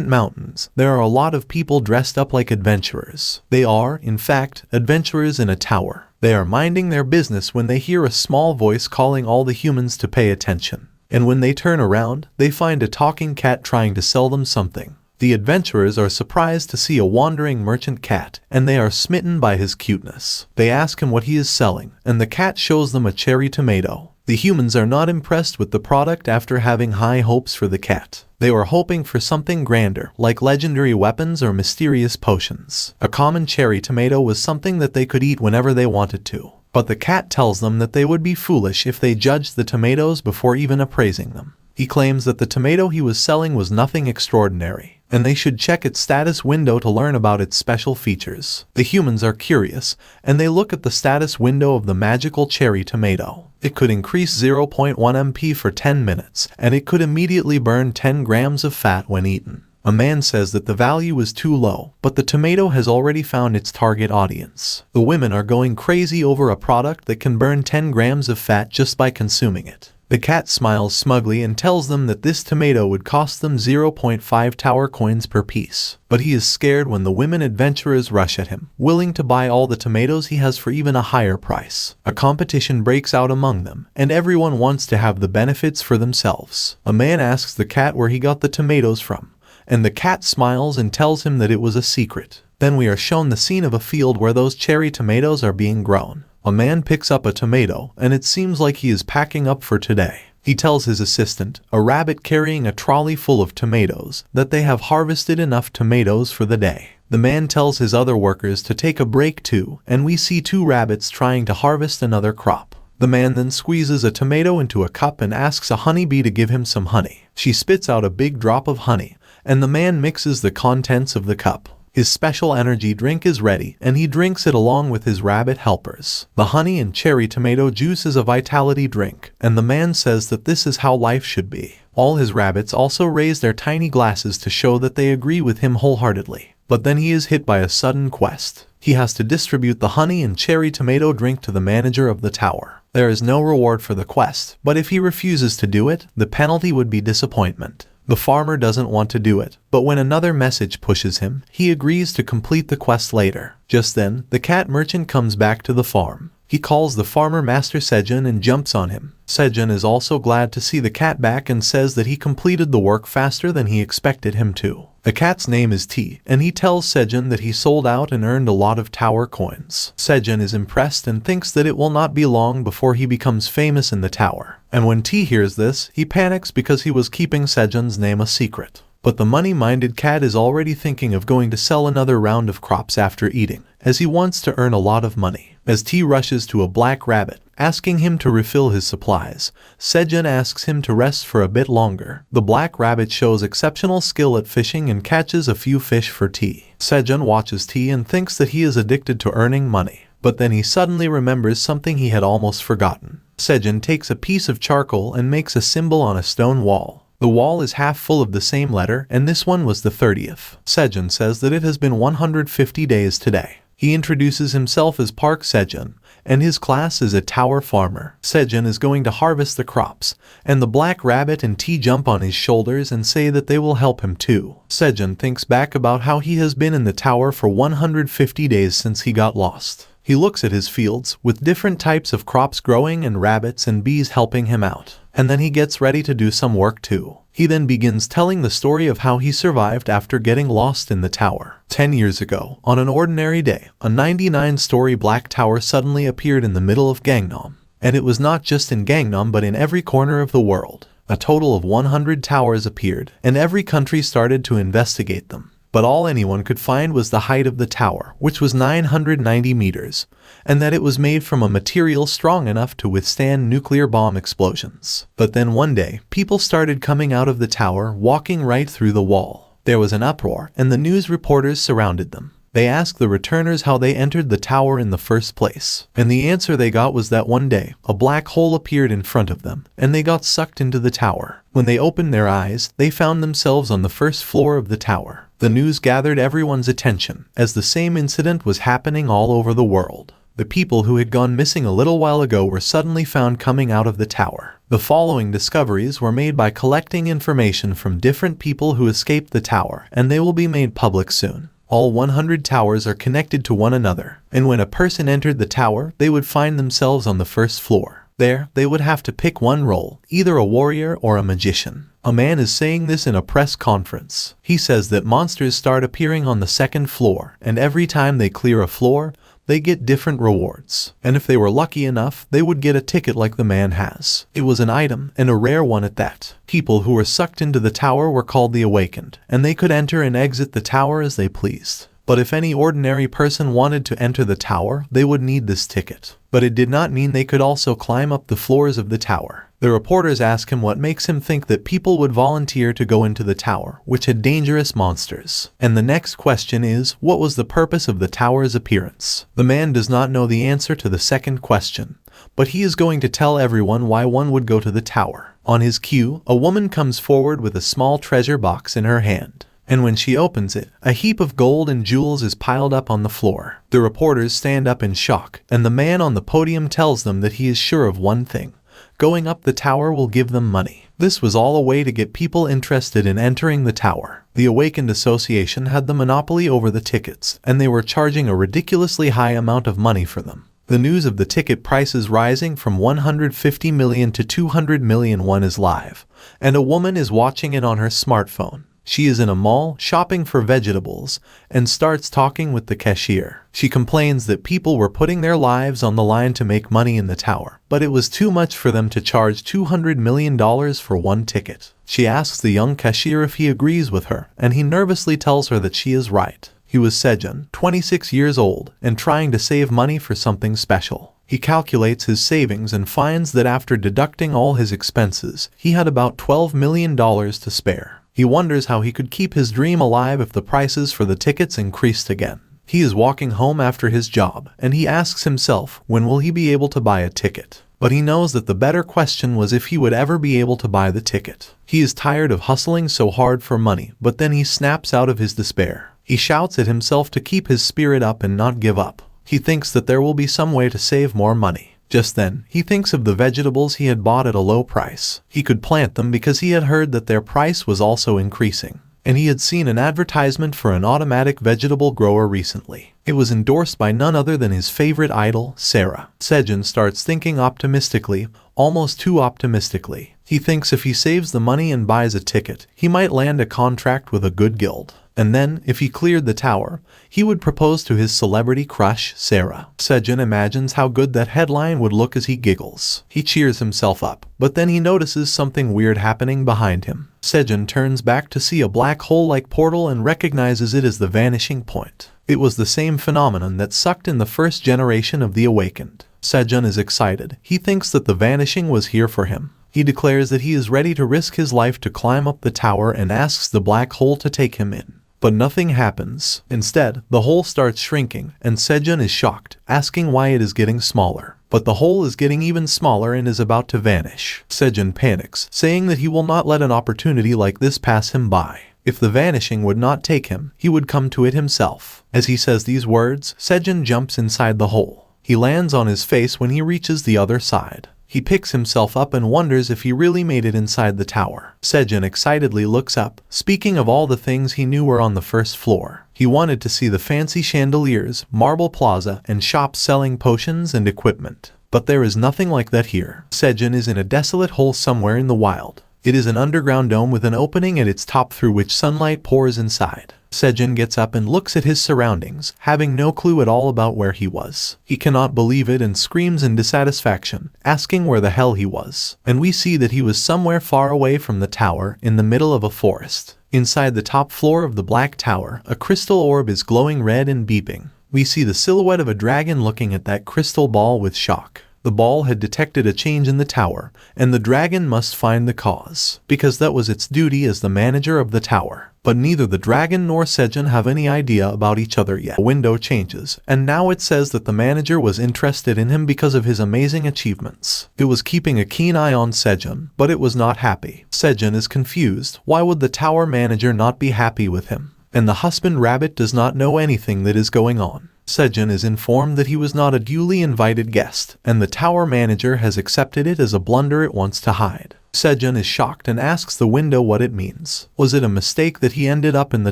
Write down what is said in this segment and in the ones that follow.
mountains, there are a lot of people dressed up like adventurers. They are, in fact, adventurers in a tower. They are minding their business when they hear a small voice calling all the humans to pay attention. And when they turn around, they find a talking cat trying to sell them something. The adventurers are surprised to see a wandering merchant cat, and they are smitten by his cuteness. They ask him what he is selling, and the cat shows them a cherry tomato. The humans are not impressed with the product after having high hopes for the cat. They were hoping for something grander, like legendary weapons or mysterious potions. A common cherry tomato was something that they could eat whenever they wanted to. But the cat tells them that they would be foolish if they judged the tomatoes before even appraising them. He claims that the tomato he was selling was nothing extraordinary, and they should check its status window to learn about its special features. The humans are curious, and they look at the status window of the magical cherry tomato. It could increase 0.1 MP for 10 minutes, and it could immediately burn 10 grams of fat when eaten. A man says that the value is too low, but the tomato has already found its target audience. The women are going crazy over a product that can burn 10 grams of fat just by consuming it. The cat smiles smugly and tells them that this tomato would cost them 0.5 tower coins per piece. But he is scared when the women adventurers rush at him, willing to buy all the tomatoes he has for even a higher price. A competition breaks out among them, and everyone wants to have the benefits for themselves. A man asks the cat where he got the tomatoes from, and the cat smiles and tells him that it was a secret. Then we are shown the scene of a field where those cherry tomatoes are being grown. A man picks up a tomato, and it seems like he is packing up for today. He tells his assistant, a rabbit carrying a trolley full of tomatoes, that they have harvested enough tomatoes for the day. The man tells his other workers to take a break too, and we see 2 rabbits trying to harvest another crop. The man then squeezes a tomato into a cup and asks a honeybee to give him some honey. She spits out a big drop of honey, and the man mixes the contents of the cup. His special energy drink is ready, and he drinks it along with his rabbit helpers. The honey and cherry tomato juice is a vitality drink, and the man says that this is how life should be. All his rabbits also raise their tiny glasses to show that they agree with him wholeheartedly. But then he is hit by a sudden quest. He has to distribute the honey and cherry tomato drink to the manager of the tower. There is no reward for the quest, but if he refuses to do it, the penalty would be disappointment. The farmer doesn't want to do it, but when another message pushes him, he agrees to complete the quest later. Just then, the cat merchant comes back to the farm. He calls the farmer Master Sejun and jumps on him. Sejun is also glad to see the cat back and says that he completed the work faster than he expected him to. The cat's name is T, and he tells Sejun that he sold out and earned a lot of tower coins. Sejun is impressed and thinks that it will not be long before he becomes famous in the tower. And when T hears this, he panics because he was keeping Sejun's name a secret. But the money-minded cat is already thinking of going to sell another round of crops after eating, as he wants to earn a lot of money. As T rushes to a black rabbit, asking him to refill his supplies, Sejun asks him to rest for a bit longer. The black rabbit shows exceptional skill at fishing and catches a few fish for T. Sejun watches T and thinks that he is addicted to earning money, but then he suddenly remembers something he had almost forgotten. Sejun takes a piece of charcoal and makes a symbol on a stone wall. The wall is half full of the same letter, and this one was the 30th. Sejun says that it has been 150 days today. He introduces himself as Park Sejun, and his class is a tower farmer. Sejun is going to harvest the crops, and the black rabbit and T jump on his shoulders and say that they will help him too. Sejun thinks back about how he has been in the tower for 150 days since he got lost. He looks at his fields, with different types of crops growing and rabbits and bees helping him out. And then he gets ready to do some work too. He then begins telling the story of how he survived after getting lost in the tower. 10 years ago, on an ordinary day, a 99-story black tower suddenly appeared in the middle of Gangnam. And it was not just in Gangnam but in every corner of the world. A total of 100 towers appeared, and every country started to investigate them. But all anyone could find was the height of the tower, which was 990 meters, and that it was made from a material strong enough to withstand nuclear bomb explosions. But then one day, people started coming out of the tower, walking right through the wall. There was an uproar, and the news reporters surrounded them. They asked the returners how they entered the tower in the first place, and the answer they got was that one day, a black hole appeared in front of them, and they got sucked into the tower. When they opened their eyes, they found themselves on the first floor of the tower. The news gathered everyone's attention, as the same incident was happening all over the world. The people who had gone missing a little while ago were suddenly found coming out of the tower. The following discoveries were made by collecting information from different people who escaped the tower, and they will be made public soon. All 100 towers are connected to one another, and when a person entered the tower, they would find themselves on the first floor. There, they would have to pick one role, either a warrior or a magician. A man is saying this in a press conference. He says that monsters start appearing on the second floor, and every time they clear a floor, they get different rewards. And if they were lucky enough, they would get a ticket like the man has. It was an item, and a rare one at that. People who were sucked into the tower were called the Awakened, and they could enter and exit the tower as they pleased. But if any ordinary person wanted to enter the tower, they would need this ticket. But it did not mean they could also climb up the floors of the tower. The reporters ask him what makes him think that people would volunteer to go into the tower, which had dangerous monsters. And the next question is, what was the purpose of the tower's appearance? The man does not know the answer to the second question, but he is going to tell everyone why one would go to the tower. On his cue, a woman comes forward with a small treasure box in her hand. And when she opens it, a heap of gold and jewels is piled up on the floor. The reporters stand up in shock, and the man on the podium tells them that he is sure of one thing. Going up the tower will give them money. This was all a way to get people interested in entering the tower. The Awakened Association had the monopoly over the tickets, and they were charging a ridiculously high amount of money for them. The news of the ticket prices rising from 150 million to 200 million won is live, and a woman is watching it on her smartphone. She is in a mall shopping for vegetables and starts talking with the cashier. She complains that people were putting their lives on the line to make money in the tower, but it was too much for them to charge $200 million for one ticket. She asks the young cashier if he agrees with her, and he nervously tells her that she is right. He was Sejun, 26 years old, and trying to save money for something special. He calculates his savings and finds that after deducting all his expenses, he had about $12 million to spare. He wonders how he could keep his dream alive if the prices for the tickets increased again. He is walking home after his job, and he asks himself, when will he be able to buy a ticket? But he knows that the better question was if he would ever be able to buy the ticket. He is tired of hustling so hard for money, but then he snaps out of his despair. He shouts at himself to keep his spirit up and not give up. He thinks that there will be some way to save more money. Just then, he thinks of the vegetables he had bought at a low price. He could plant them because he had heard that their price was also increasing. And he had seen an advertisement for an automatic vegetable grower recently. It was endorsed by none other than his favorite idol, Sarah. Sejun starts thinking optimistically, almost too optimistically. He thinks if he saves the money and buys a ticket, he might land a contract with a good guild. And then, if he cleared the tower, he would propose to his celebrity crush, Sarah. Sejun imagines how good that headline would look as he giggles. He cheers himself up, but then he notices something weird happening behind him. Sejun turns back to see a black hole-like portal and recognizes it as the vanishing point. It was the same phenomenon that sucked in the first generation of the Awakened. Sejun is excited. He thinks that the vanishing was here for him. He declares that he is ready to risk his life to climb up the tower and asks the black hole to take him in. But nothing happens. Instead, the hole starts shrinking, and Sejun is shocked, asking why it is getting smaller. But the hole is getting even smaller and is about to vanish. Sejun panics, saying that he will not let an opportunity like this pass him by. If the vanishing would not take him, he would come to it himself. As he says these words, Sejun jumps inside the hole. He lands on his face when he reaches the other side. He picks himself up and wonders if he really made it inside the tower. Sejun excitedly looks up, speaking of all the things he knew were on the first floor. He wanted to see the fancy chandeliers, marble plaza, and shops selling potions and equipment. But there is nothing like that here. Sejun is in a desolate hole somewhere in the wild. It is an underground dome with an opening at its top through which sunlight pours inside. Sejun gets up and looks at his surroundings, having no clue at all about where he was. He cannot believe it and screams in dissatisfaction, asking where the hell he was. And we see that he was somewhere far away from the tower, in the middle of a forest. Inside the top floor of the black tower, a crystal orb is glowing red and beeping. We see the silhouette of a dragon looking at that crystal ball with shock. The ball had detected a change in the tower, and the dragon must find the cause, because that was its duty as the manager of the tower. But neither the dragon nor Sejun have any idea about each other yet. The window changes, and now it says that the manager was interested in him because of his amazing achievements. It was keeping a keen eye on Sejun, but it was not happy. Sejun is confused. Why would the tower manager not be happy with him? And the husband rabbit does not know anything that is going on. Sejun is informed that he was not a duly invited guest, and the tower manager has accepted it as a blunder it wants to hide. Sejun is shocked and asks the window what it means. Was it a mistake that he ended up in the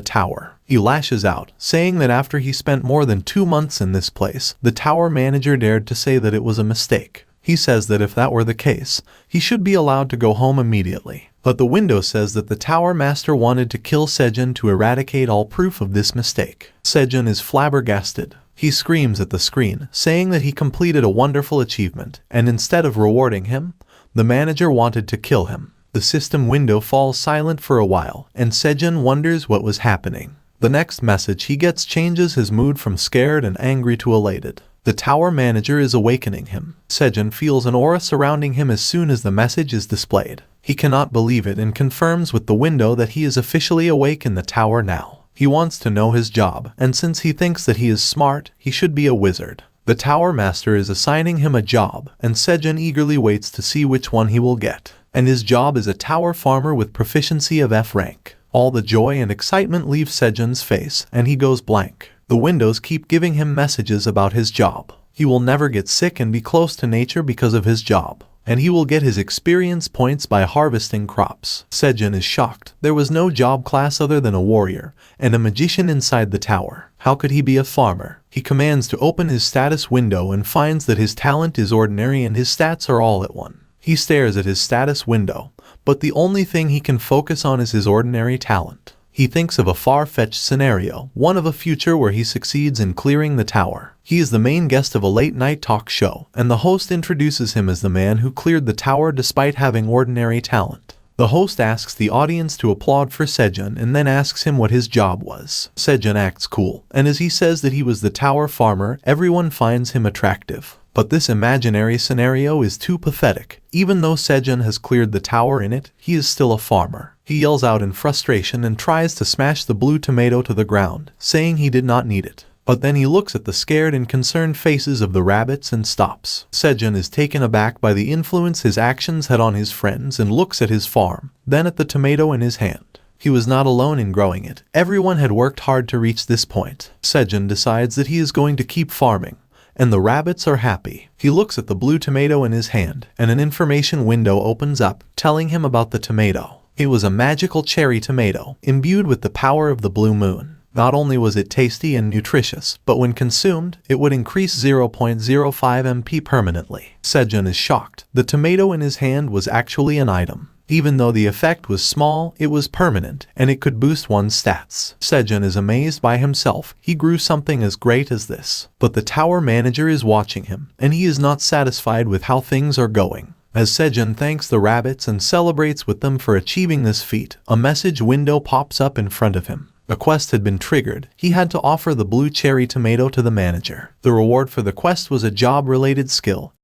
tower? He lashes out, saying that after he spent more than 2 months in this place, the tower manager dared to say that it was a mistake. He says that if that were the case, he should be allowed to go home immediately. But the window says that the tower master wanted to kill Sejun to eradicate all proof of this mistake. Sejun is flabbergasted. He screams at the screen, saying that he completed a wonderful achievement, and instead of rewarding him, the manager wanted to kill him. The system window falls silent for a while, and Sejun wonders what was happening. The next message he gets changes his mood from scared and angry to elated. The tower manager is awakening him. Sejun feels an aura surrounding him as soon as the message is displayed. He cannot believe it and confirms with the window that he is officially awake in the tower now. He wants to know his job, and since he thinks that he is smart, he should be a wizard. The tower master is assigning him a job, and Sejun eagerly waits to see which one he will get. And his job is a tower farmer with proficiency of F rank. All the joy and excitement leave Sejun's face, and he goes blank. The windows keep giving him messages about his job. He will never get sick and be close to nature because of his job, and he will get his experience points by harvesting crops. Sejun is shocked. There was no job class other than a warrior and a magician inside the tower. How could he be a farmer? He commands to open his status window and finds that his talent is ordinary and his stats are all at 1. He stares at his status window, but the only thing he can focus on is his ordinary talent. He thinks of a far-fetched scenario, one of a future where he succeeds in clearing the tower. He is the main guest of a late-night talk show, and the host introduces him as the man who cleared the tower despite having ordinary talent. The host asks the audience to applaud for Sejun and then asks him what his job was. Sejun acts cool, and as he says that he was the tower farmer, everyone finds him attractive. But this imaginary scenario is too pathetic. Even though Sejun has cleared the tower in it, he is still a farmer. He yells out in frustration and tries to smash the blue tomato to the ground, saying he did not need it. But then he looks at the scared and concerned faces of the rabbits and stops. Sejun is taken aback by the influence his actions had on his friends and looks at his farm, then at the tomato in his hand. He was not alone in growing it. Everyone had worked hard to reach this point. Sejun decides that he is going to keep farming, and the rabbits are happy. He looks at the blue tomato in his hand, and an information window opens up, telling him about the tomato. It was a magical cherry tomato, imbued with the power of the blue moon. Not only was it tasty and nutritious, but when consumed, it would increase 0.05 MP permanently. Sejun is shocked. The tomato in his hand was actually an item. Even though the effect was small, it was permanent, and it could boost one's stats. Sejun is amazed by himself. He grew something as great as this. But the tower manager is watching him, and he is not satisfied with how things are going. As Sejun thanks the rabbits and celebrates with them for achieving this feat, a message window pops up in front of him. A quest had been triggered. He had to offer the blue cherry tomato to the manager. The reward for the quest was a job-related skill,